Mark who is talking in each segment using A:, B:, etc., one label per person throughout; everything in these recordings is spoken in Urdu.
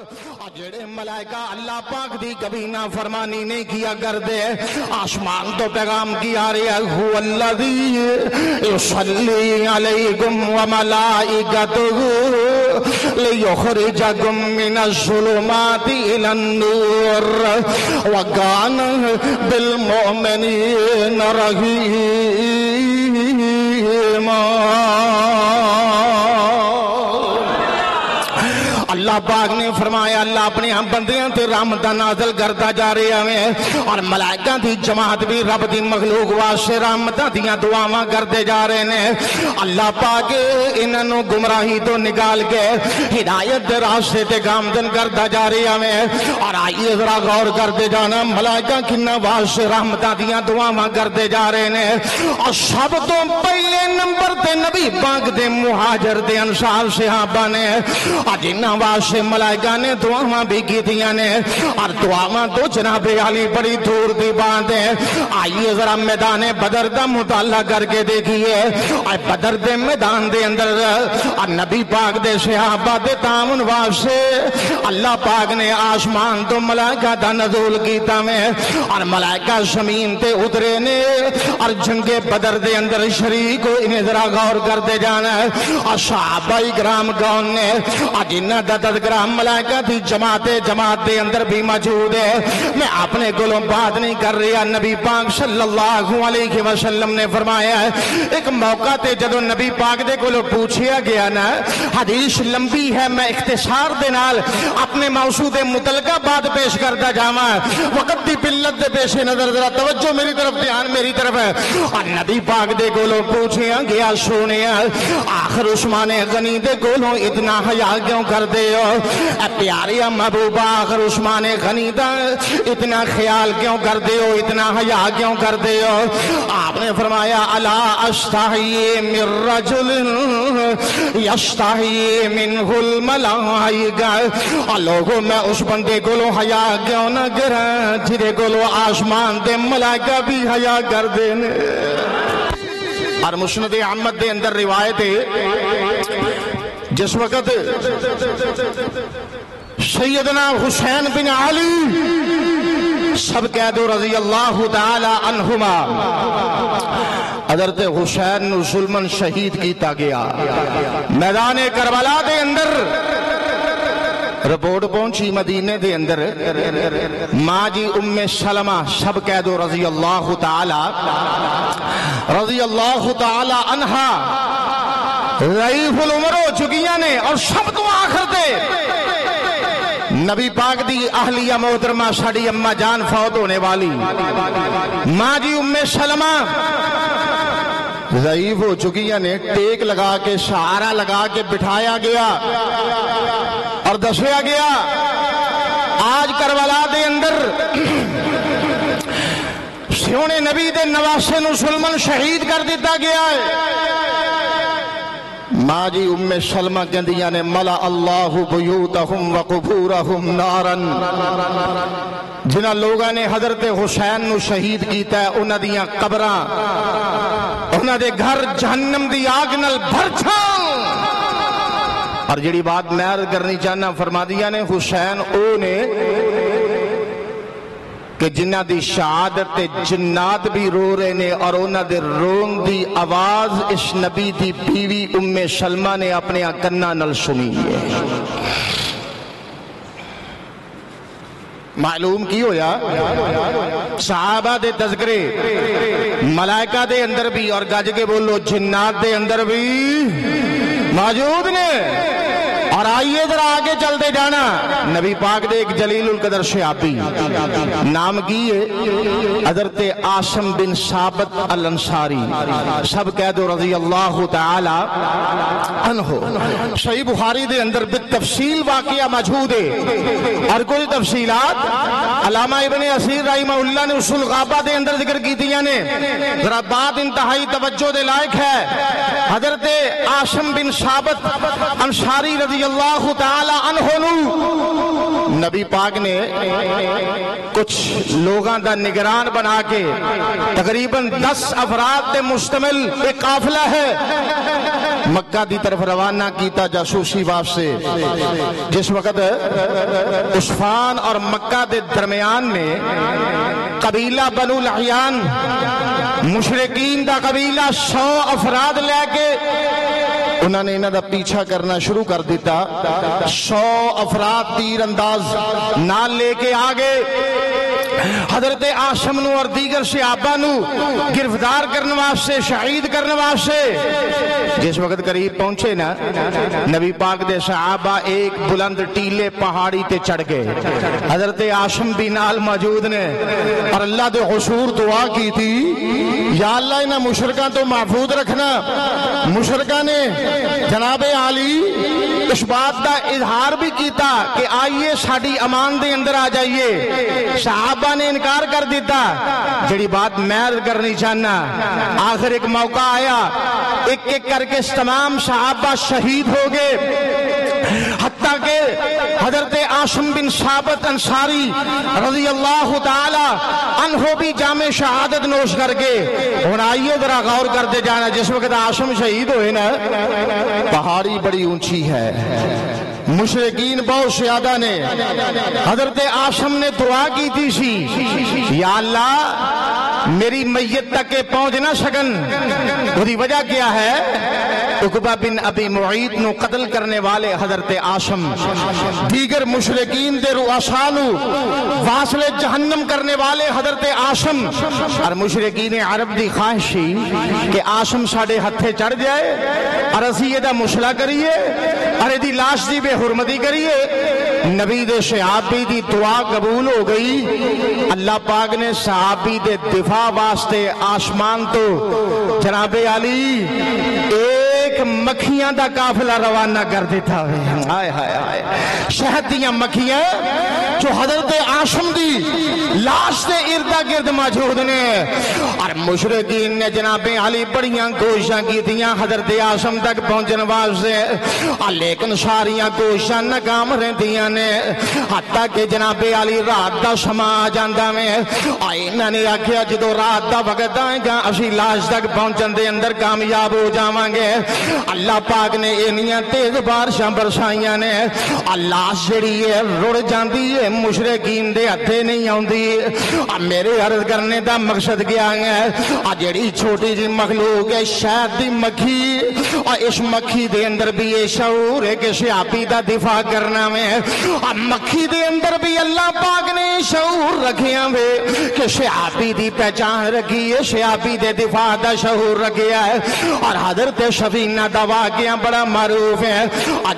A: جڑے ملائکہ اللہ پاک دی کبھی نافرمانی نہیں کیا کرتے آسمان تو پیغام کیا رہا ہے هو الذی یصلی علیکم وملائکتہ لیخرجکم من الظلمات الی النور وکان بالمؤمنین رحیما۔ اللہ پاک نے فرمایا اللہ اپنے ہم بندیاں تے رحمتہ نازل کرتا جا رہے ہیں اور ملائکہ دی جماعت بھی رب دی مخلوق واسطے رحمتہ دیاں دعاواں کرتے جا رہے ہیں۔ اللہ پاک انہوں گمراہی تو نکال کے ہدایت دے راستے تے گامزن کرتا جا رہے ہیں۔ اور آئیے ذرا غور کرتے جانا ملائکہ کنا واسطے رحمتہ دیاں دعاواں کرتے جا رہے ہیں اور سب تو پہلے نمبر تے نبی پاک دے مہاجر دے انصار صحابہ نے جنہاں واسطے ملائکہ نے دعاواں بھی کی دیا نے اور دعاواں تو جناب علی بڑی دور دی بات ہے۔ آئیے ذرا میدان بدر دا مطالعہ کر کے دیکھیے اور بدر دے میدان دے اندر اور نبی پاک دے صحابہ دے تعاون واسطے اللہ پاک نے آسمان تو ملائکہ دا نزول کیتا میں اور ملائکہ زمین تے اترے نے اور جنگ بدر دے اندر شریک انہیں ذرا غور کرتے جانا ہے۔ اور صحابہ کرام کون نے اور جنہ دا تذکرہ ملائکہ تھی جماعت دے اندر بھی موجود ہے۔ میں اپنے گلوں بات نہیں کر رہا، نبی پاک صلی اللہ علیہ وسلم نے فرمایا ہے ایک موقع تے جدو نبی پاک دے گلوں پوچھیا گیا نا، حدیث لمبی ہے میں اختصار دے نال اپنے موضوع دے متعلقہ بات پیش کرتا جاواں، وقت دی قلت دے پیش نظر ذرا توجہ میری طرف دھیان میری طرف ہے۔ اور نبی پاک دے گلوں پوچھیا گیا سونے آخر عثمان غنی دے گلوں اتنا حیا کیوں کر دے ہو، اے پیاری محبوبہ آخر عثمان غنی دا اتنا خیال کیوں کر دے ہو، اتنا حیا کیوں کر دے ہو؟ آپ نے فرمایا الا استحی من رجل یستحی منہ الملائکہ، اور لوگوں میں اس بندے کولوں حیا کیوں نہ کراں جدے کولوں آسمان دے ملائکہ بھی حیا کر دے نے۔ اور مسند احمد دے اندر روایت ہے جس وقت سیدنا حسین بن علی سب قید رضی اللہ تعالی عنہما حضرت حسین نو ظلمن شہید کیتا گیا، میدان کربلا دے اندر رپورٹ پہنچی مدینے دے اندر ماں جی ام سلمہ سب قید رضی اللہ تعالی عنہا ضعیف العمر ہو چکیاں نے اور سب تو آخر تے نبی پاک دی اہلیہ محترمہ ساڑی اماں جان فوت ہونے والی ماں جی ام سلمہ ضعیف ہو چکیاں نے، ٹیک لگا کے سہارا لگا کے بٹھایا گیا اور دسیا گیا آج کربلا دے اندر سونے نبی دے نواسے نو ظلمن شہید کر دیتا گیا ہے۔ ماں جی ام سلمہ کہندیاں نے ملا اللہ بیوتہم وقبورہم نارن، جنہاں لوگاں نے حضرت حسین نو شہید کیتا ہے انہاں دیاں قبراں انہاں دے گھر جہنم دی آگ نال بھر چھان۔ اور جڑی بات میں عرض کرنی چاہنا فرما دیا نے حسین او نے کہ جنہ دی شہادت جنات بھی رو رہے نے اور انہ دے رون دی آواز اس نبی دی بیوی ام سلمہ نے اپنے کناں نال سنی ہے۔ معلوم کی ہویا صحابہ دے تذکرے ملائکہ دے اندر بھی اور گج کے بولو جنات دے اندر بھی موجود نے۔ اور آئیے ذرا آگے چلتے جانا نبی پاک دے ایک جلیل القدر صحابی نام کی ہے حضرت عاصم بن ثابت الانصاری سب قید رضی اللہ تعالی عنہ۔ صحیح بخاری دے اندر بالتفصیل واقعہ موجود ہے اور کوئی تفصیلات علامہ ابن اسیر رحمہ اللہ نے اصول غابہ دے اندر ذکر کی دیا نے، ذرا بات انتہائی توجہ دے لائق ہے۔ حضرت عاصم بن ثابت انصاری رضی اللہ تعالی عنہ نبی پاک نے کچھ لوگاں دا نگران بنا کے تقریباً 10 افراد دے مشتمل ایک قافلہ ہے مکہ دی طرف روانہ کیتا جاسوسی واسطے. جس وقت عثمان اور مکہ دے درمیان میں قبیلہ بنو لحیان مشرکین دا قبیلہ 100 افراد لے کے انہوں نے انہوں دا پیچھا کرنا شروع کر دیتا. 100 افراد تیر انداز نال لے کے آگے حضرت عاصم نو اور دیگر صحابہ نو گرفتار کرنے واسطے شہید کرنے واسطے. جس وقت قریب پہنچے نا نبی پاک دے صحابہ ایک بلند ٹیلے پہاڑی تے چڑھ گئے. حضرت عاصم بھی نال موجود نے اور اللہ دے حضور دعا کی تھی یا اللہ انہاں مشرکاں تو محفوظ رکھنا. مشرکاں نے جناب عالی اس بات دا اظہار بھی کیتا کہ آئیے ساڈی امان دے اندر آ جائیے. صحابہ نے انکار کر دیتا. جڑی بات میں کرنی چاہنا آخر ایک موقع آیا ایک ایک کر کے تمام صحابہ شہید ہو گئے حتیٰ کہ حضرت عاصم بن ثابت انصاری رضی اللہ تعالی عنہ بھی جامع شہادت نوش کر کے. اور آئیے ذرا غور کرتے جانا جس وقت عاصم شہید ہوئے نا پہاڑی بڑی اونچی ہے مشرکین بہت زیادہ نے. حضرت عاصم نے دعا کی تھی یا اللہ میری میت تک کے پہنچ نہ سکن. وہی وجہ کیا ہے عقبہ بن ابی معیط نو قتل کرنے والے حضرت عاصم دیگر مشرکین دے رؤساء نو واصل جہنم کرنے والے حضرت عاصم اور مشرکین عرب دی خواہش کہ عاصم ساڈے ہتھے چڑھ جائے اور اسی یہ دا مشلہ کریے اور دی لاش دی بے حرمتی کریے. نبی دے صحابی دی دعا قبول ہو گئی. اللہ پاک نے صحابی دے دفاع واسطے آسمان تو جناب علی ایک مکھیاں دا قافلہ روانہ کر دیتا ہے. ہائے ہائے ہائے شہد دیاں مکھیاں جو حضرت عاصم دی لاش دے اردا گرد موجود نے اور مشرکین نے جناب علی بڑیاں کوششاں کیتیاں حضرت عاصم تک پہنچن واسطے لیکن ساریاں کوششاں ناکام رہندیاں نے حتیٰ کہ جناب علی رات دا سما آ جاندا میں. انہاں نے آکھیا جدوں رات دا وقت آئے گا اسی لاش تک پہنچن دے اندر کامیاب ہو جاواں گے. اللہ پاک نے انیاں تیز بارشاں برسائیاں نے لاش جڑی ہے رڑ جاندی ہے مشرکین دے ہتھے نہیں آوندی. میرے عرض کرنے دا مقصد کیا ہے جڑی چھوٹی جی مخلوق ہے شہد دی مکھی اور اس مکھی دے اندر بھی یہ شعور ہے کہ صحابی دا دفاع کرنا میں مکھی دے اندر بھی اللہ پاک نے شعور رکھیا وے کہ صحابی دی پہچان رکھی ہے صحابی دے دفاع دا شعور رکھیا ہے. اور حضرت سفینہ دا واقعہ بڑا معروف ہے.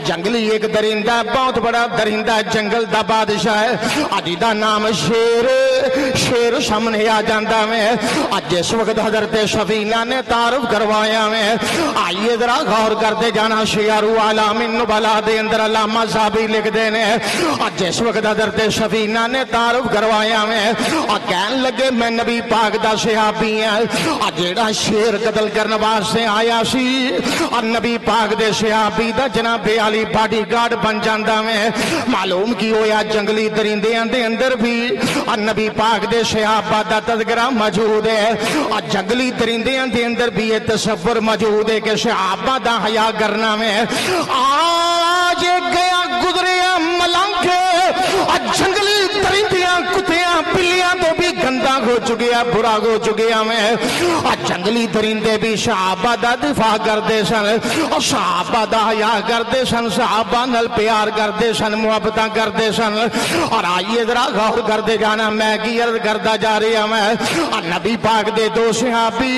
A: جنگلی ایک درندہ بہت بڑا درندہ جنگل دا بادشاہ ہے اج دا نام شیر سامنے آ جاندا میں. جس وقت حضرت سفینہ نے تعارف کروایا میں آئیے ذرا غور کرتے جانا شعر اعلام النبلاء دے اندر علامہ صاحبی لکھ دینے. جس وقت حضرت سفینہ نے تعارف کروایا میں کہن لگے میں نبی پاک دا صحابی ہاں جیڑا شیر قتل کرنے واسطے آیا سی اور نبی پاک دے صحابی دا جناب علی باڈی گارڈ بن جاندا میں. معلوم کی ہویا جنگلی درندیاں دے اندر بھی اور نبی پاک دے صحابہ دا تذکرہ موجود ہے اور جنگلی درندیاں دے اندر بھی یہ تصور موجود ہے کہ صحابہ دا حیا کرنا میں. آج گیا گزریا ملنگ اور جنگلی درندیاں کتیاں بلیاں تو بھی گندا ہو چکیا برا ہو چکیا میں. اور جنگلی درندے بھی صحابہ دا دفاع کرتے سن اور صحابہ دا حیا کرتے سن صحابہ نال پیار کرتے سن محبتاں کرتے سن. اور آئیے ذرا غور کرتے جانا میں کی عرض کرتا جا رہا میں اور نبی پاک دے دو صحابی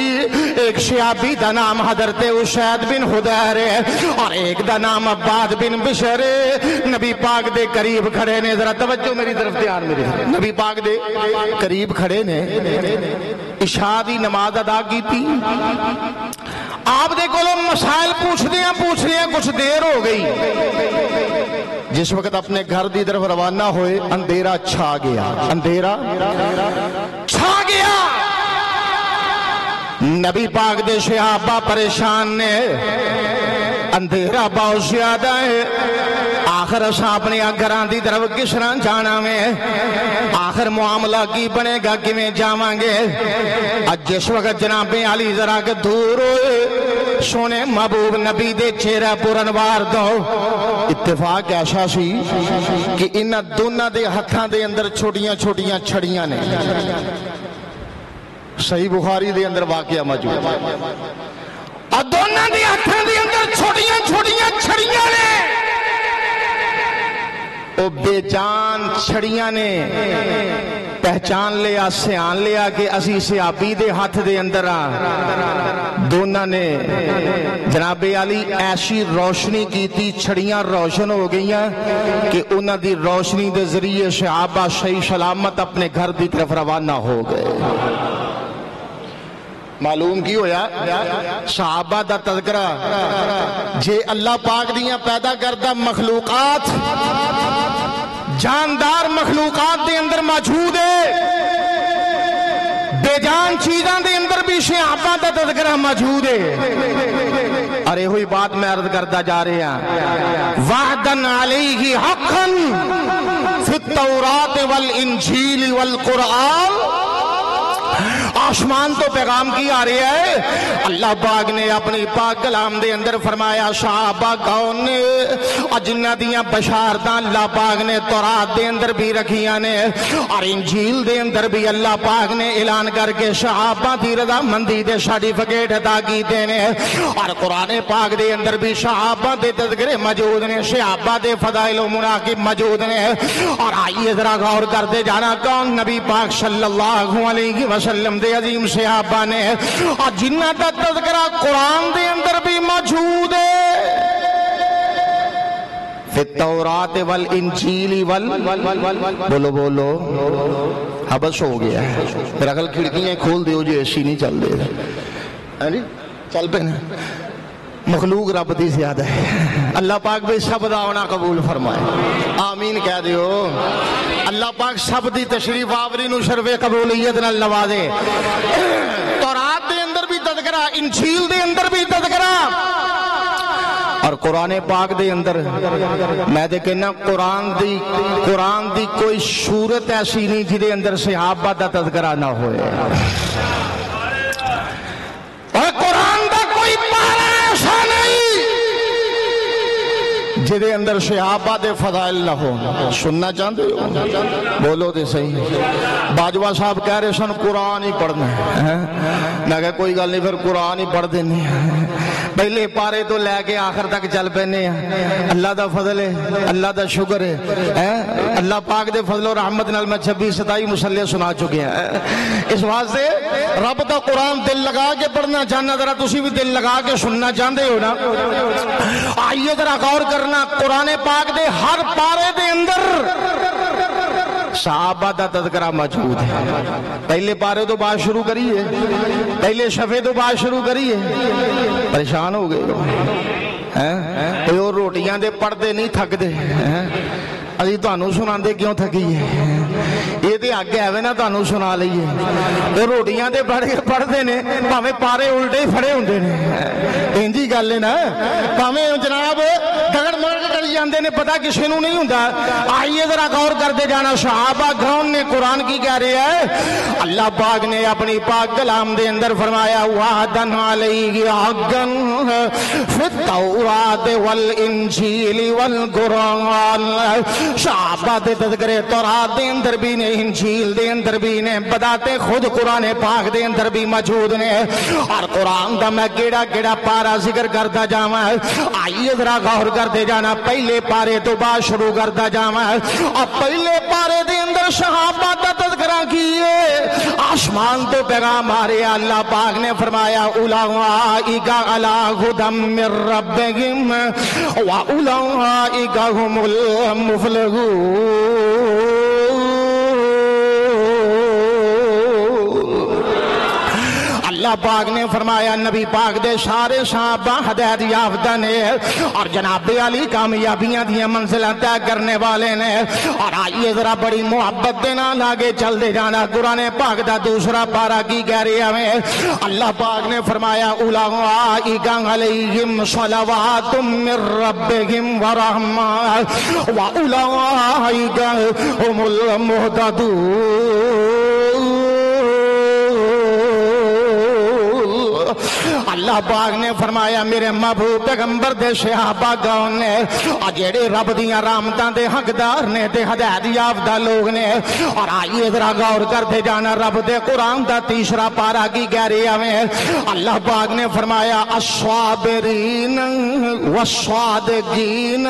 A: ایک صحابی دا نام حضرت اسید بن حدیر ہے اور ایک دا نام عباد بن بشر نبی پاک دے قریب کھڑے نے. ذرا توجہ میری طرف دھیان میرے نبی پاک دے قریب کھڑے نے عشاء دی نماز ادا کی تھی. آپ دے کولوں مسائل پوچھدے ہیں کچھ دیر ہو گئی. جس وقت اپنے گھر دی طرف روانہ ہوئے اندھیرا چھا گیا نبی پاک دے صحابہ پریشان نے اندھیرا بہت زیادہ ہے. آخر اساں اپنے گھران دی طرف کس طرح جانا میں آخر معاملہ کی بنے گا کیویں جاواں گے. جس وقت جناب علی ذرا کے دور ہوئے سونے محبوب نبی دے چہرہ پرانوار دو اتفاق ایسا سی کہ انہاں دونوں دے ہتھاں دے اندر چھوٹیاں چھوٹیاں چھڑیاں نے صحیح بخاری دے اندر واقعہ موجود ہے اور دونوں دے ہتھاں دے اندر چھوٹیاں چھوٹیاں چھڑیاں نے او بے جان چھڑیاں نے پہچان لیا سیان لیا کہ اسی صحابی دے ہاتھ دے اندر دونوں نے جناب علی ایسی روشنی کی تھی چھڑیاں روشن ہو گئیاں کہ انہاں دی روشنی دے ذریعے صحابہ صحیح سلامت اپنے گھر دی طرف روانہ ہو گئے معلوم کی ہویا صحابہ دا تذکرہ جے اللہ پاک دیاں پیدا کردہ مخلوقات جاندار مخلوقات دے اندر موجود ہے بے جان چیزاں دے اندر بھی صحابہ دا تذکرہ موجود ہے ارے ہوئی بات میں عرض کرتا جا رہے ہیں وعدن علیہ حقا فی التوراۃ والانجیل والقرآن آسمان تو پیغام کی آ رہی ہے اللہ پاک نے اپنی پاک کلام دے اندر فرمایا صحابہ کون نے جنہ دیاں بشارتاں اللہ پاک نے تورات دے اندر بھی رکھیاں نے اور انجیل دے اندر بھی اللہ پاک نے اعلان کر کے صحابہ دی رضا مندی دے سرٹیفکیٹ عطا کیتے نے اور قرآن پاک دے اندر بھی صحابہ دے تذکرے موجود نے صحابہ دے فضائل و مناقب موجود نے اور آئیے ذرا غور کرتے جانا کون نبی پاک صلی اللہ علیہ وسلم دے عظیم صحابہ نے اور جنہ کا تذکرہ قرآن دے اندر بھی موجود ہے فی التوراۃ والانجیل بولو بولو حبس ہو گیا ہے پھر اگل کھڑکیاں کھول دیو جو ایسی نہیں چل دے چل پہ مخلوق رب دی زیادہ ہے اللہ پاک بھی سب دا ہونا قبول فرمائے آمین کہہ دیو اللہ پاک سب دی تشریف آوری نو شرف قبولیت نال نوازے تورات دے اندر بھی تذکرہ انجیل دے اندر بھی تذکرہ اور قرآن پاک دے اندر میں دے کہنا قرآن دی کوئی صورت ایسی نہیں جدے اندر صحابہ دا تذکرہ نہ ہوئے اور قرآن دا کوئی پارا ایسا نہیں جدے اندر صحابہ دے فضائل نہ ہو سننا چاہتے ہو بولو دے صحیح باجوہ صاحب کہہ رہے سن قرآن ہی پڑھنا ہے میں کہا کوئی گل نہیں پھر قرآن ہی پڑھ دینے پہلے پارے تو لے کے آخر تک چل پینے ہیں اللہ دا فضل ہے اللہ دا شکر ہے اللہ پاک دے فضل و رحمت نال میں 26-27 مصلی سنا چکے ہیں اس واسطے رب دا قرآن دل لگا کے پڑھنا چاہنا ذرا تسی بھی دل لگا کے سننا چاہتے ہو نا آئیے ذرا غور کرنا قرآن پاک دے ہر پارے دے اندر صحابہ دا تذکرہ موجود ہے پہلے پارے تو بات شروع کریے پہلے شفے تو بات شروع کریے پریشان ہو گئے کوئی اور روٹیاں دے پڑھتے نہیں تھک دے ابھی تانوں سنا دے کیوں تھکیے یہ تے آگے آوے نا تانوں سنا لئیے تو روٹیاں دے پڑھتے نے پاویں پارے الٹے پھڑے ہوندے نے انجی گل ہے نا پاویں جناب دگڑ مگڑ کری جاندے نے پتہ کسی نوں نہیں ہوندا آئیے ذرا غور کرتے جانا صحابہ کون نے قرآن کی کہہ رہے ہیں اللہ پاک نے اپنی پاک کلام دے اندر فرمایا وعدن علیہ حقا فی التوراۃ والانجیل والقرآن صحابہ دے تذکرے تورات دے اندر بھی نے انجیل دے اندر بھی نے بداتے خود قرآن پاک دے اندر بھی موجود نے اور قرآن دا میں کیڑا کیڑا پارا ذکر کرتا جاواں آئیے ذرا غور کرتے جانا پہلے پارے تو بعد شروع کرتا جاواں اور پہلے پارے دے اندر صحابہ دا تذکرہ کیے آسمان تو پیغام آ رہے اللہ پاک نے فرمایا اولئک علی ھدی من ربہم واولئک ھم المفلحون اللہ پاک نے فرمایا نبی پاک دے سارے صحابہ ہدایت یافتہ نے اور جناب علی کامیابیاں دیا منزلیں طے کرنے والے نے اور آئیے ذرا بڑی محبت دے نال آگے چل دے جانا قرآن پاک دا دوسرا پارا کی کہہ رہی ہے اللہ پاک نے فرمایا اولئک علیہم صلوات من ربہم ورحمہ واولئک ھم المہتدون اللہ پاک نے فرمایا میرے محبوب پیغمبر دے صحابہ کون نے جڑے رب دیاں رحمتاں دے حقدار نے تے ہدایت یافتہ لوگ نے اور آئیے ذرا غور کرتے جانا رب دے قرآن دا تیسرا پارہ کی کہہ رہی ہے اللہ پاک نے فرمایا الصابرین والصادقین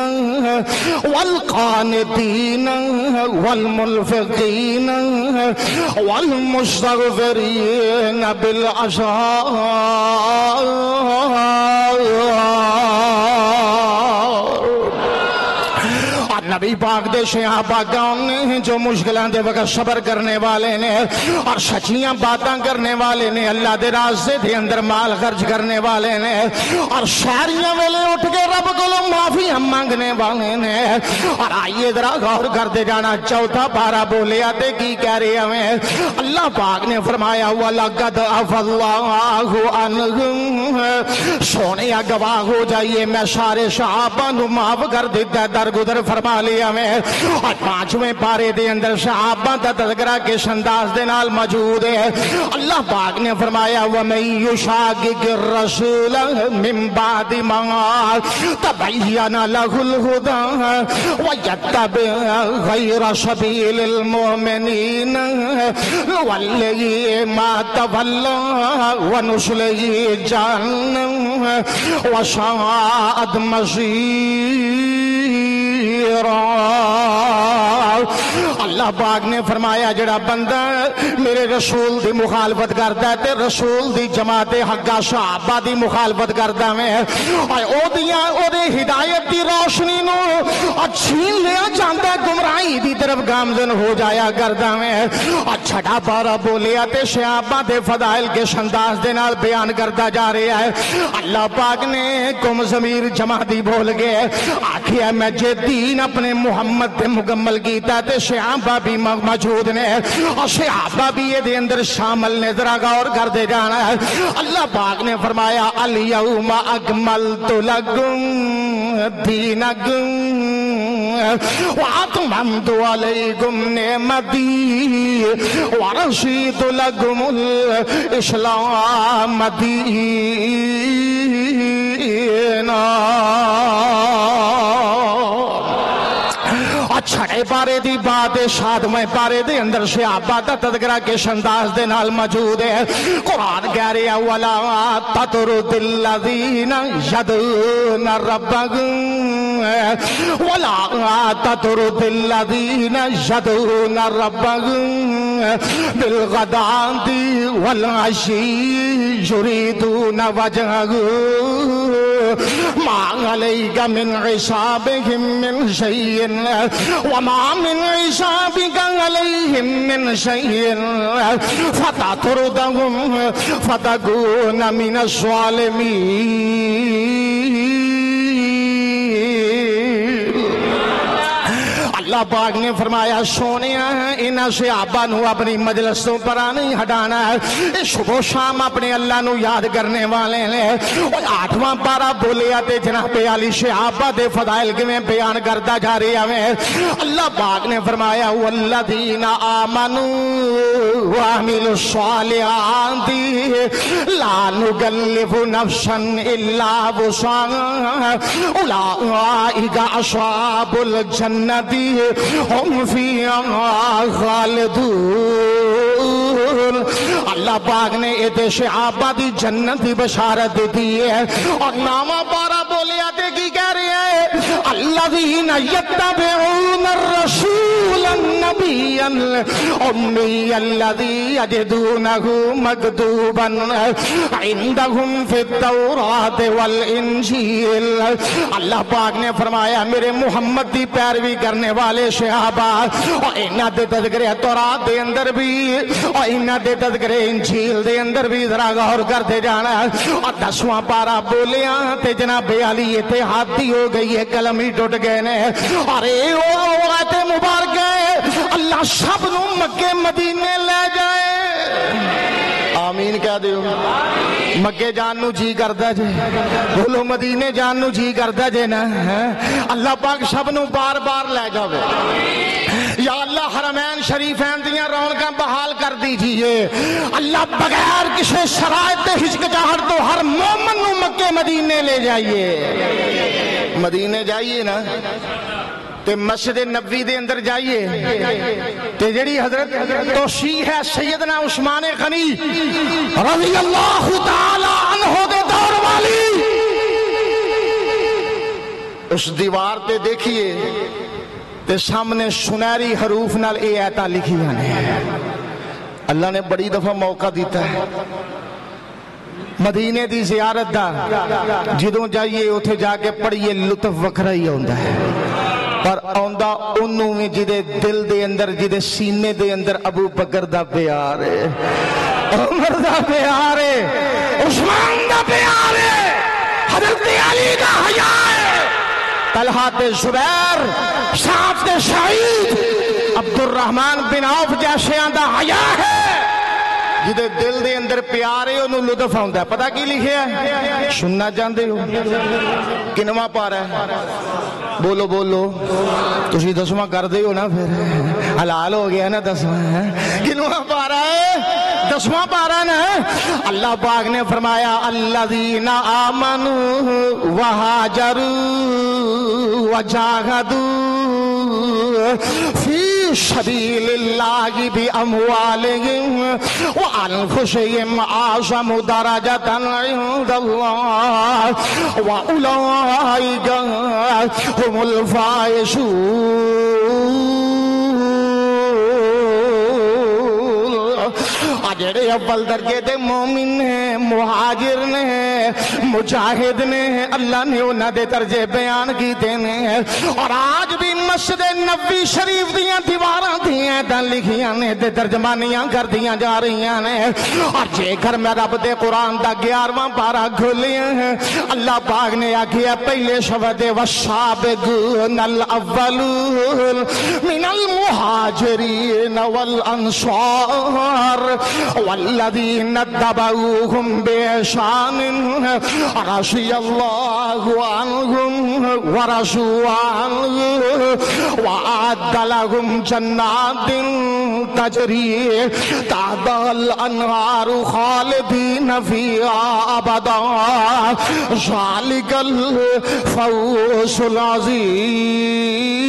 A: والقانتین والمنفقین والمستغفرین بالاسحار نبی پاک دے صحابہ کون نے جو مشکلان دے وقت صبر کرنے والے نے اور سچیاں باتاں کرنے والے نے اللہ دے راستے دے اندر مال خرچ کرنے والے نے اور شہریاں ویلے اٹھ کے رب کو معافی ہم مانگنے والے نے اور آئیے ذرا غور کرتے جانا چوتھا پارا بولے آتے کی کہہ رہے ہمیں اللہ پاک نے فرمایا وَلَقَدْ عَفَا اللَّهُ عَنْهُمْ سونے گواہ ہو جائیے میں سارے صحابہ نو معاف کر دیتا درگزر فرما لیا میں اور پانچویں پارے دے اندر صحابہ دا تذکرہ کس انداز دے نال موجود ہے اللہ پاک نے فرمایا وَمَن يُشَاقِقِ الرَّسُولَ مِن بَعْدِ مَا تَبَيَّنَ لَهُ الْهُدَى وَيَتَّبِعْ غَيْرَ سَبِيلِ الْمُؤْمِنِينَ نُوَلِّهِ مَا تَوَلَّى وَنُصْلِهِ جَهَنَّمَ وَسَاءَتْ مَصِيرًا اللہ پاک نے فرمایا جڑا بندہ میرے رسول دی مخالفت کرتا ہے تے رسول دی جماعت حقہ صحابہ دی مخالفت کرتا ہے اور او دے ہدایت دی روشنی نو چھین لیا جانتا ہے گمراہی دی طرف گامزن ہو جایا کرتا ہے اور چھٹا پارا بولیا تے صحابہ دے فضائل کے انداز دے نال بیان کرتا جا رہا ہے اللہ پاک نے کم ضمیر جماعتی بول گئے آخیا میں جے دین اپنے محمد تے مکمل کیتا تے صحابہ بھی موجود نے اور صحابہ بھی یہ دے اندر شامل نے ذرا غور کر دے جانا ہے اللہ پاک نے فرمایا الیوم اکملت لکم دینکم واتممت علیکم نعمتی ورضیت لکم الاسلام دینا چھڑے پارے دی بات شادمے پارے دے اندر صحابہ دا تذکرہ کے انداز دے نال موجود ہے قرآن کہہ رہا وَلَا تَطْرُدِ الَّذِينَ يَدْعُونَ رَبَّهُمْ وَلَا تَطْرُدِ الَّذِينَ يَدْعُونَ رَبَّهُمْ بِالْغَدَاةِ وَالْعَشِيِّ يُرِيدُونَ وَجْهَهُ مَا عَلَيْكَ مِنْ حِسَابِهِمْ مِنْ شَيْءٍ وَمَا مِنْ حِسَابِكَ عَلَيْهِمْ مِنْ شَيْءٍ فَتَطْرُدَهُمْ فَتَكُونَ مِنَ الظَّالِمِينَ اللہ پاک نے فرمایا سونیا انہاں صحابہ نو اپنی مجلسوں پر نہیں ہٹانا ہے صبح شام اپنے اللہ نو یاد کرنے والے نے آٹھواں پارہ بولیا تے جناب علی صحابہ دے فضائل میں بیان کرتا جا رہا ہے اللہ پاک نے فرمایا والذین آمنوا وعملوا الصالحات لا نکلف نفسا الا وسعها اولئک اصحاب الجنۃ ہم فیہا خالدون اللہ پاک نے اے صحابہ دی جنت دی بشارت دی ہے اور نامہ پارا بولے آتے کی کہہ رہے ہیں الذین یتبعون الرسول النبی الامی الذی یجدونہ مکتوبا عندہم فی التوراۃ والانجیل اللہ پاک نے فرمایا میرے محمد دی پیروی کرنے والے صحابہ اور انہاں دے تذکرے تورات دے اندر بھی اور انہاں دے تذکرے انجیل دے اندر بھی ذرا غور کرتے جانا اور 10واں پارہ بولیاں تے جناب علی اتحادی ہو گئی ہے قلم ہی ٹوٹ گئے نے اور اے آیت مبارک اللہ سب نو مکے مدینے لے جائے آمین کہہ دیو مکے جان نو جی کردا جے بولو مدینے جان نو جی کردا جے نا اللہ پاک سب نو بار بار لے جاوے یا اللہ حرمین شریفین دیاں رونقاں بحال کر دی دیجئے اللہ بغیر کسی شرائط ہچکچاہٹ تو ہر مومن نو مکے مدینے لے جائیے مدینے جائیے نا تے مسجد نبوی دے اندر جائیے تے جڑی حضرت توشیح ہے سیدنا عثمان غنی رضی اللہ تعالی عنہ دے دور والی اس دیوار تے دیکھیے تے سامنے سنہری حروف نال اے آیتاں لکھی ہیں اللہ نے بڑی دفعہ موقع دیتا ہے مدینے دی زیارت دا جدوں جائیے اتھے جا کے پڑھیے لطف وکھرا ہی ہوندا ہے پر آندا انہوں میں جدے دل دے اندر جدے سینے دے اندر ابو بکر دا پیار ہے عمر دا پیار ہے عثمان دا پیار ہے حضرت علی دا حیا ہے طلحہ تے زبیر سعد تے سعید عبد الرحمن بن عوف جیسے دا حیا ہے جدے دل دے اندر پیارے انہوں لطف آندا ہے پتہ کی لکھے ہے سننا چاہتے ہو کنواں پارا ہے بولو بولو تسی دسواں کر دے ہو نا پھر حلال ہو گیا نا دسواں کنواں پارا ہے دسواں پارا نا اللہ پاک نے فرمایا الذین آمنوا وہاجروا وجاہدوا فی سبیل اللہ باموالہم وانفسہم اعظم درجۃ عند اللہ واولئک هم الفائزون جڑے اول درجے دے مومن ہیں مہاجر نے مجاہد نے اللہ نے انہاں دے درجے بیان کیتے ہیں اور آج بھی مسجد نبوی شریف دیاں دیواراں دیاں تے لکھیاں نے تے ترجمانیاں کر دیاں جا رہی ہیں اور جے گھر میں رب دے قرآن دا 11واں پارہ کھولیا ہے اللہ پاک نے آکھیا پہلے شبد والسابقون الاولون من المہاجرین والانصار والذین اتبعوهم بإحسان رضی اللہ عنہم ورضوا عنہ وأعد لهم جنات تجری تحتها الأنهار خالدین فیہا ابدا ذلک الفوز العظیم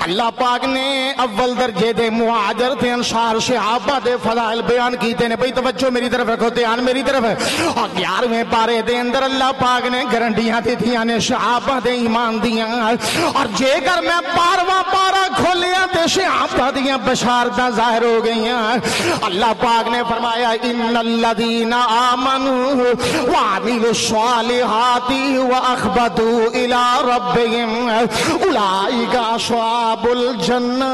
A: اللہ پاک نے اول درجے دے مہاجر تے انصار صحابہ دے فضائل بیان کیتے نے بھئی توجہ میری طرف رکھو دھیان میری طرف اور 11ویں پارے دے اندر اللہ پاک نے گارنٹیاں دتیاں نے صحابہ دے ایمان دیاں اور جے کر میں 12واں پارا کھولیا تے صحابہ دیاں بشارتاں ظاہر ہو گئیاں اللہ پاک نے فرمایا ان الذین آمنوا وعملوا الصالحات واخبتوا الی ربهم اولئک اصحاب الجنہ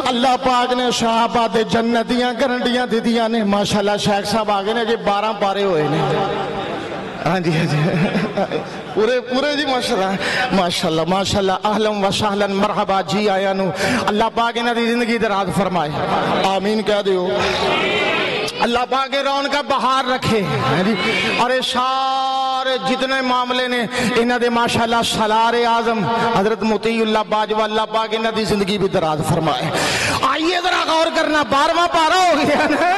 A: اللہ پاک نے صحابہ دے جنتیاں گارنٹیاں دیدیاں نے ماشاءاللہ شیخ صاحب آگے نے جی 12 پارے ہوئے نے ہاں جی پورے جی ماشاءاللہ ماشاءاللہ اہلا و سہلا مرحبا جی آیا نو اللہ پاک انہاں دی زندگی دراز فرمائے آمین کہہ دیو اللہ پاک رون کا بہار رکھے اور سارے جتنے معاملے نے انہاں دے ماشاءاللہ سالار اعظم حضرت مطیع اللہ باجوہ اللہ پاک انہاں دی زندگی بھی دراز فرمائے آئیے ذرا غور کرنا 12واں پارہ ہو گیا نا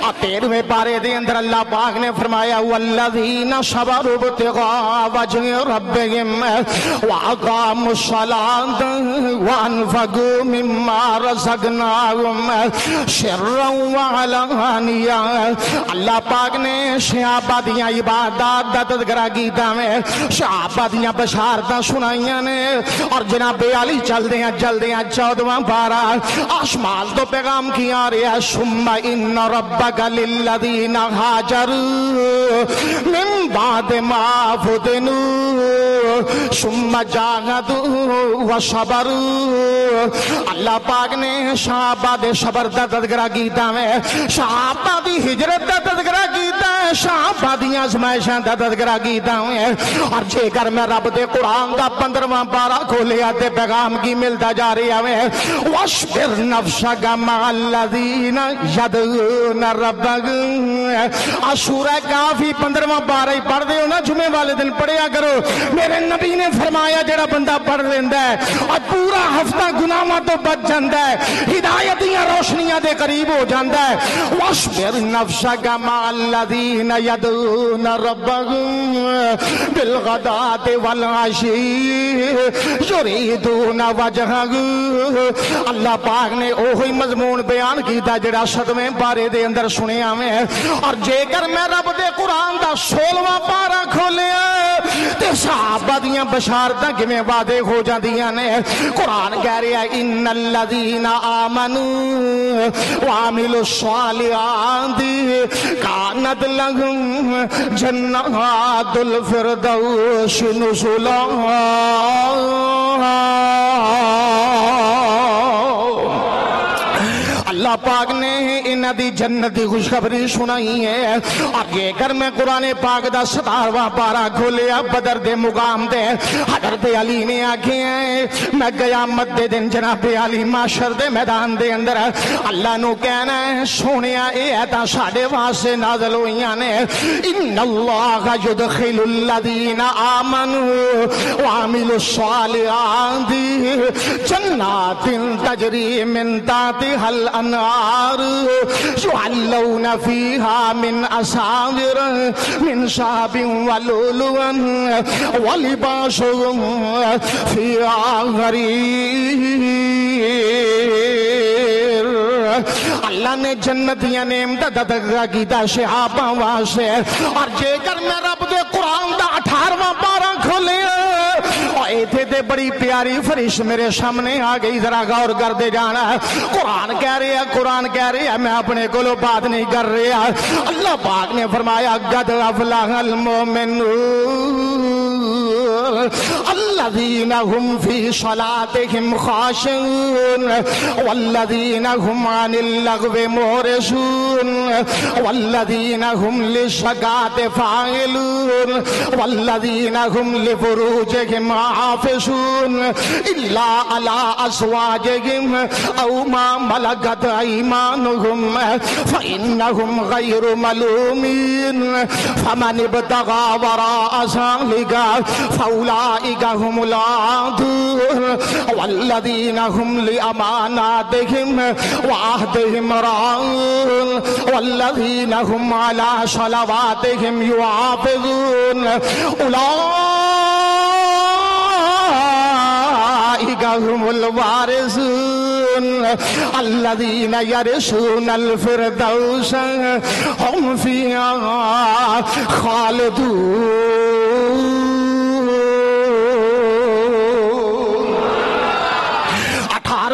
A: اور 13ویں پارے دے اندر اللہ پاک نے فرمایا والذین صبروا ابتغاء وجہ ربہم واقاموا الصلاۃ وانفقوا مما رزقناہم سرا وعلانیہ اللہ پاک نے صحابہ دیاں عبادات دا تذکرہ کیتا میں صحابہ دیاں بشارتاں سنائیاں نے اور جناب علی چل دیاں 14واں پارہ آسمان تو پیغام کیا رہا ہے ثم ان ربک للذین ہاجروا من بعد ما فتنوا ثم جاہدوا وصبروا اللہ پاک نے صحابہ دے صبر دا تذکرہ کیتا میں صحابہ دی ہجرت دا تذکرہ کیتا ہے صحابہ دیاں آزمائشاں دا تذکرہ کیتا ہے اور جے کر میں رب دے قرآن دا 15واں پارہ کھولیا تے پیغام کی ملتا جا رہا ہے وَاشْبِرْ نَفْسَكَ مَعَ الَّذِينَ يَدْعُونَ رَبَّهُمْ سورہ کافی 15واں پارہ ہی پڑھ دے ہو نا جمعے والے دن پڑھیا کرو میرے نبی نے فرمایا جڑا بندہ پڑھ لیندا ہے اور پورا ہفتہ گناہاں تو بچ جاندا ہے ہدایت دیاں روشنیاں دے قریب ہو جاندا ہے وَاشْبِرْ نَفْسَكَ مَعَ الَّذِينَ يَدْعُونَ رَبَّهُمْ بِالْغَدَاةِ وَالْعَشِيِّ يُرِيدُونَ وَجْهَهُ اللہ پاک نے اوہی مضمون بیان کیتا جڑا 7ویں پارے دے اندر سنیا میں اور جے کر میں رب دے قرآن دا 16واں پارہ کھولیا تے صحابہ دیاں بشارتاں کیویں وعدے ہو جاندیاں نے قرآن کہہ رہا ہے ان الذین آمنوا وعملوا الصالحات کانت لہم جنات الفردوس نزلا اللہ پاک نے انہاں دی جنت دی خوشخبری سنائی ہے اور یہ کر میں قرآن پاک دا 17واں پارہ کھولیا بدر دے مقام دے حضرت علی نے آکھے ہیں میں قیامت دے دن جناب علی معاشر دے میدان دے اندر اللہ نو کہنا ہے سونیا اے ایتاں ساڈے واسطے نازل ہوئیاں نے ان اللہ یدخل الذین آمنوا وعملوا الصالحات جنات تجری من تحتها الانہار يحلون فيها من أساور من ذهب ولؤلؤا ولباسهم فيها حرير اللہ نے جنتیاں نعمتاں دا تذکرہ کیتا صحابہ واسطے اور جے کر میں رب دے قرآن دا 18واں پارہ کھولیا اور ایتھے تے بڑی پیاری فرشت میرے سامنے آ گئی ذرا غور کر دے جانا قرآن کہہ رہے ہیں میں اپنے کولو بات نہیں کر رہا اللہ پاک نے فرمایا قد افلح المؤمنون الذین هم فی صلاتهم خاشعون والذین هم عن اللغو معرضون والذین هم للزکاة فاعلون والذین هم لفروجهم حافظون الا على ازواجهم او ما ملكت ايمانهم فانهم غير ملومين فمن ابتغى وراء ذلك فاولئك هم العادون والذين هم لاماناتهم وعهدهم راعون والذين هم على صلواتهم يحافظون اولئك هم الوارثون الذين يرثون الفردوس هم فيها خالدون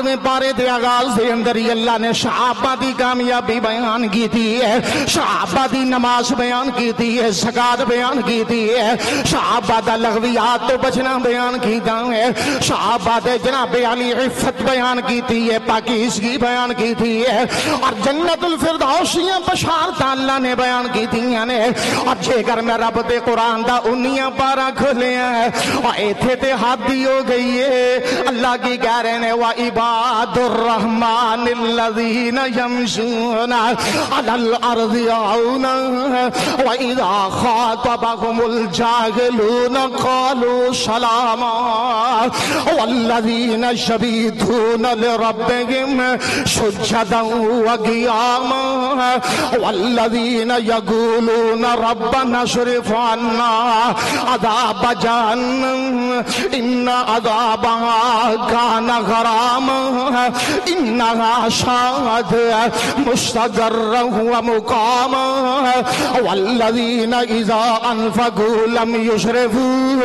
A: 18ویں پارے دے آغاز دے اندر ہی اللہ نے صحابہ دی کامیابی بیان کی تھی ہے صحابہ دی نماز بیان کی تھی ہے زکات بیان کی تھی ہے صحابہ دا لغویات تو بچنا بیان کیتا ہے صحابہ دے جناب علی عفت بیان کی تھی ہے پاکیزگی بیان کی تھی ہے اور جنت الفردوسیاں بشارتاں اللہ نے بیان کی تھی نے اور جے کر میں رب دے قرآن دا 19واں پارہ کھولیا ہے اور ایتھے تے حادی ہو گئی ہے اللہ کی کہہ رہے ہیں وَعِبَادُ الرَّحْمَنِ الَّذِينَ يَمْشُونَ عَلَى الْأَرْضِ هَوْنًا وَإِذَا خَاطَبَهُمُ الْجَاهِلُونَ قَالُوا سَلَامًا وَالَّذِينَ يَبِيتُونَ لِرَبِّهِمْ سُجَّدًا وَقِيَامًا وَالَّذِينَ يَقُولُونَ رَبَّنَا اصْرِفْ عَنَّا عَذَابَ جَهَنَّمَ إِنَّ عَذَابَهَا كَانَ غراما إنها ساءت مستقرا ومقاما والذين إذا أنفقوا لم يسرفوا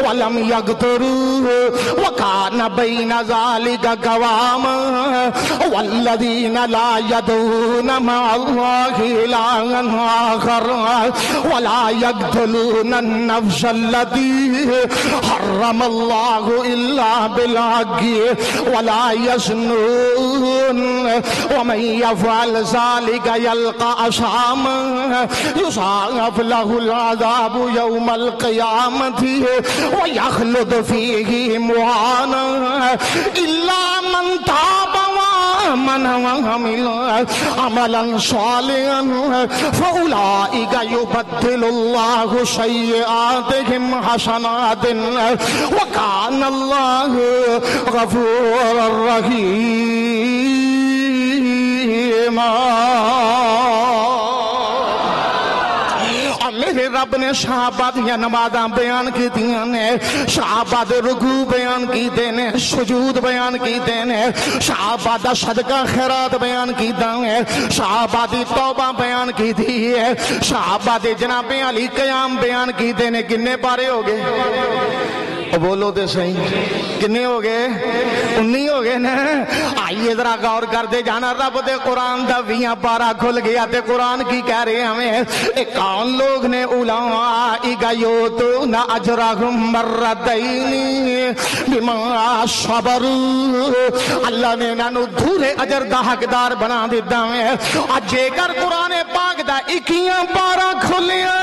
A: ولم يقتروا وكان بين ذلك قواما والذين لا يدعون مع الله إلها آخر ولا يقتلون النفس التي حرم الله إلا بالحق ولا يزنون ومن يفعل ذلك يلقى أثاما يضاعف له العذاب يوم القيامة ويخلد فيه مهانا إلا من تاب وآمن وعمل عملا صالحا فأولئك يبدل الله سيئاتهم حسنات وكان الله غفورا رحيما. میرے رب نے صحابہ دیا نمازاں بیان کیتیاں نے، صحابہ دے رکوع بیان کیتے نے، سجود بیان کیتے نے، صحابہ دا صدقہ خیرات بیان کیتا ہے، صحابہ دی توبہ بیان کیتی ہے، صحابہ دے جناب علی قیام بیان کیتے نے. کنے پارے ہو گئے؟ بولو دے صحیح، کنے ہو گئے؟ 19 ہو گئے نا. آئیے ذرا غور کر دے جانا، رب دے قرآن دا 20 پارا کھل گیا تے قرآن کی کہہ رہے ہمیں ایک کون لوگ نے اولئک یؤتون اجرہم مرتین بما صبروا. اللہ نے انہاں نوں دھورے اجر دا حقدار بنا دیتا ہے. اج جے کر قرآن پاک دا 21 پارا کھلیا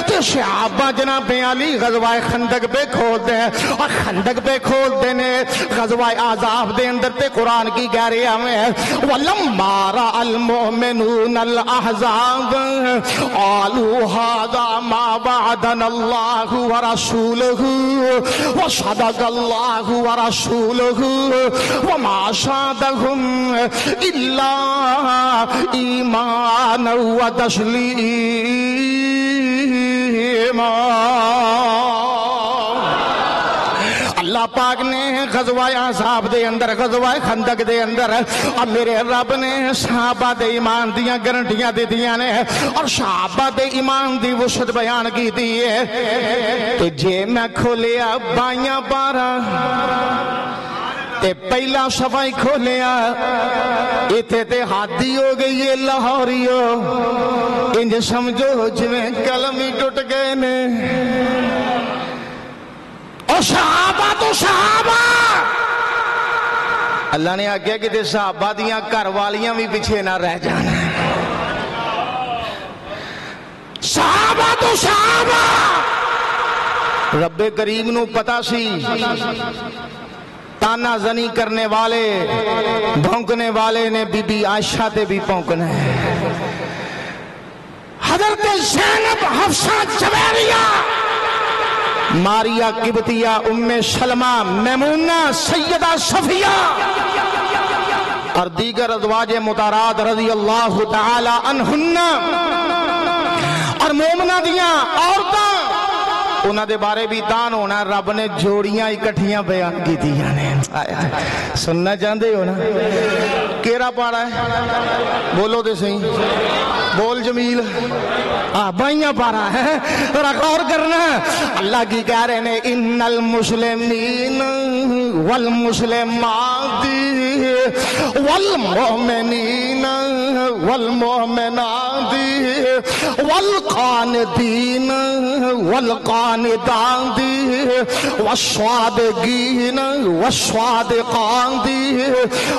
A: تے صحابہ جناب علی غزوہ خندق پہ کھول دے اور خندق پہ کھول دینے. غزوہ احزاب دے اندر تے قرآن کی کہہ رہے ہمیں وَلَمَّا رَأَى الْمُؤْمِنُونَ الْأَحْزَابَ قَالُوا هَذَا مَا وَعَدَنَا اللَّهُ وَرَسُولُهُ وَصَدَقَ اللَّهُ وَرَسُولُهُ وَمَا زَادَهُمْ إِلَّا إِيمَانًا وَتَسْلِيمًا. اللہ پاک نے غزوہ احزاب دے اندر، غزوہ خندق دے اندر اور میرے رب نے صحابہ دے ایمان دیاں گارنٹیاں دی دیاں نے اور صحابہ دے ایمان دی وسعت بیان کی دی ہے. تو جے میں کھولیا 22 پارا تے پہلا صفائی کھولیا ایتھے تے ہادی ہو گئی ہے لاہوریو، انج سمجھو جویں قلم ہی ٹوٹ گئے نے. اور صحابہ تو صحابہ، اللہ نے آگیا کہ تے صحابہ دیاں گھر والیاں بھی پیچھے نہ رہ جانا. صحابہ تو صحابہ، رب کریم نو پتا سی تانا زنی کرنے والے بھونکنے والے نے بی بی عائشہ تے بھی پونکنا ہے. حضرت زینب، حفصہ جویریہ، ماریہ قبطیہ، ام سلمہ، میمونہ، سیدہ صفیہ اور دیگر ازواج مطہرات رضی اللہ تعالی عنہن اور مومنہ دیاں عورتاں، انہاں دے بارے بھی تان ہونا. رب نے جوڑیاں اکٹھیاں بیان کی دیاں نے. سننا چاہتے ہو نا؟ کیرا پارا ہے؟ بولو دے صحیح، بول جمیل. 22 پارا ہے. غور کرنا، اللہ کی کہہ رہے ہیں ان المسلمین والمسلمات والمؤمنین والمؤمنات والقانتین والقانتات والصادقین والصادقات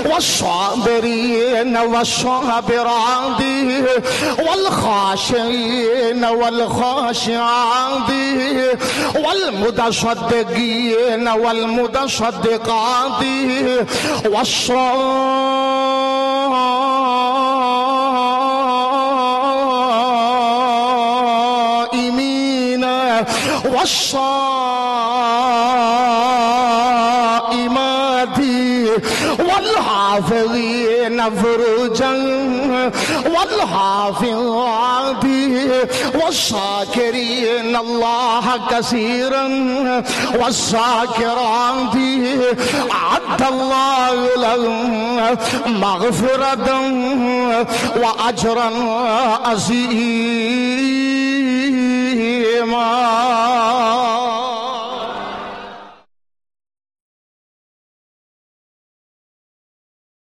A: والصابرین والصابرات والخاشعین والخاشعات والمتصدقین والمتصدقات والصائمین والصائمات والحافظین فروجا والحافظات والشاکرین اللہ کثیرا والشاکرات اعد اللہ لهم مغفرتا واجرا عظیما.